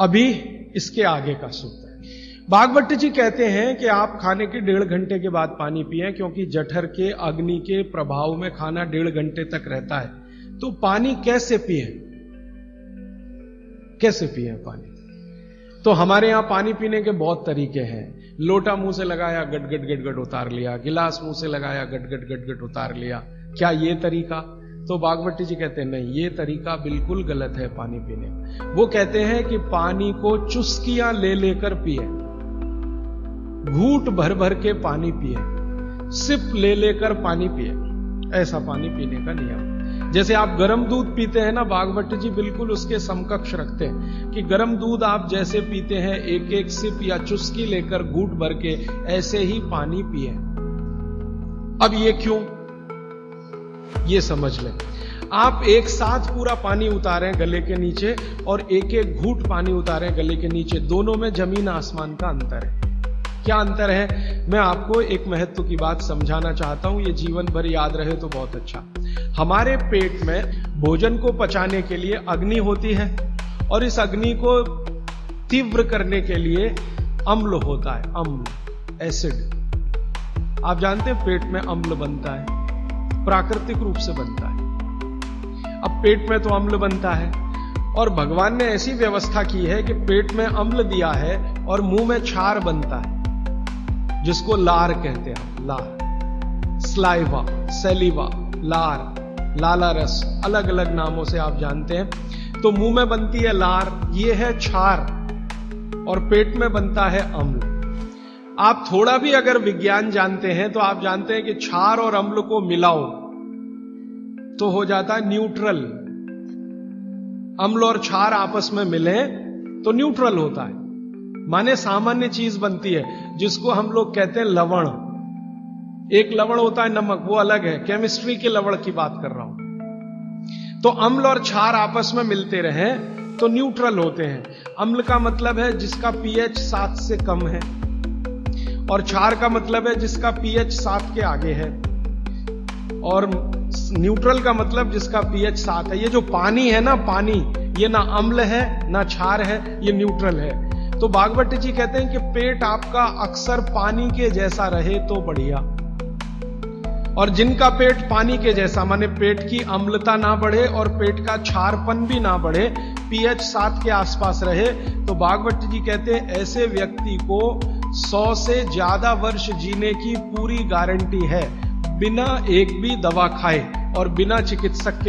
अभी इसके आगे का सूत्र है। भागवत जी कहते हैं कि आप खाने के 1.5 घंटे के बाद पानी पिए, क्योंकि जठर के अग्नि के प्रभाव में खाना 1.5 घंटे तक रहता है। तो पानी कैसे पिए, कैसे पिए पानी? तो हमारे यहां पानी पीने के बहुत तरीके हैं। लोटा मुंह से लगाया, गट गट गट गट उतार लिया। गिलास मुंह से लगाया, गट गट गट गट उतार लिया। क्या ये तरीका? तो भागवत जी कहते हैं नहीं, ये तरीका बिल्कुल गलत है पानी पीने का। वो कहते हैं कि पानी को चुस्कियां ले लेकर पिए, घूंट भर भर के पानी पिए, सिप ले लेकर पानी पिए, ऐसा पानी पीने का नियम। जैसे आप गर्म दूध पीते हैं ना, भागवत जी बिल्कुल उसके समकक्ष रखते हैं कि गर्म दूध आप जैसे पीते हैं एक एक सिप या चुस्की लेकर घूंट भर के, ऐसे ही पानी पिए। अब ये क्यों, ये समझ लें। आप एक साथ पूरा पानी उतारें गले के नीचे और एक एक घूंट पानी उतारें गले के नीचे, दोनों में जमीन आसमान का अंतर है। क्या अंतर है? मैं आपको एक महत्व की बात समझाना चाहता हूं, ये जीवन भर याद रहे तो बहुत अच्छा। हमारे पेट में भोजन को पचाने के लिए अग्नि होती है और इस अग्नि को तीव्र करने के लिए अम्ल होता है, अम्ल, एसिड। आप जानते हैं पेट में अम्ल बनता है, प्राकृतिक रूप से बनता है। अब पेट में तो अम्ल बनता है और भगवान ने ऐसी व्यवस्था की है कि पेट में अम्ल दिया है और मुंह में क्षार बनता है, जिसको लार कहते हैं। लार, स्लाइवा, सेलिवा, लार, लाला रस, अलग अलग नामों से आप जानते हैं। तो मुंह में बनती है लार, ये है क्षार, और पेट में बनता है अम्ल। आप थोड़ा भी अगर विज्ञान जानते हैं तो आप जानते हैं कि क्षार और अम्ल को मिलाओ तो हो जाता है न्यूट्रल। अम्ल और क्षार आपस में मिले तो न्यूट्रल होता है, माने सामान्य चीज बनती है, जिसको हम लोग कहते हैं लवण। एक लवण होता है नमक, वो अलग है, केमिस्ट्री के लवण की बात कर रहा हूं। तो अम्ल और क्षार आपस में मिलते रहे तो न्यूट्रल होते हैं। अम्ल का मतलब है जिसका पीएच 7 से कम है, और क्षार का मतलब है जिसका पीएच 7 के आगे है, और न्यूट्रल का मतलब जिसका पीएच 7 है। ये जो पानी है ना, पानी, ये ना अम्ल है ना क्षार है, ये न्यूट्रल है। तो भागवत जी कहते हैं कि पेट आपका अक्सर पानी के जैसा रहे तो बढ़िया, और जिनका पेट पानी के जैसा, माने पेट की अम्लता ना बढ़े और पेट का क्षारपन भी ना बढ़े, पीएच 7 के आसपास रहे, तो भागवत जी कहते हैं ऐसे व्यक्ति को 100 से ज्यादा वर्ष जीने की पूरी गारंटी है, बिना एक भी दवा खाए और बिना चिकित्सक के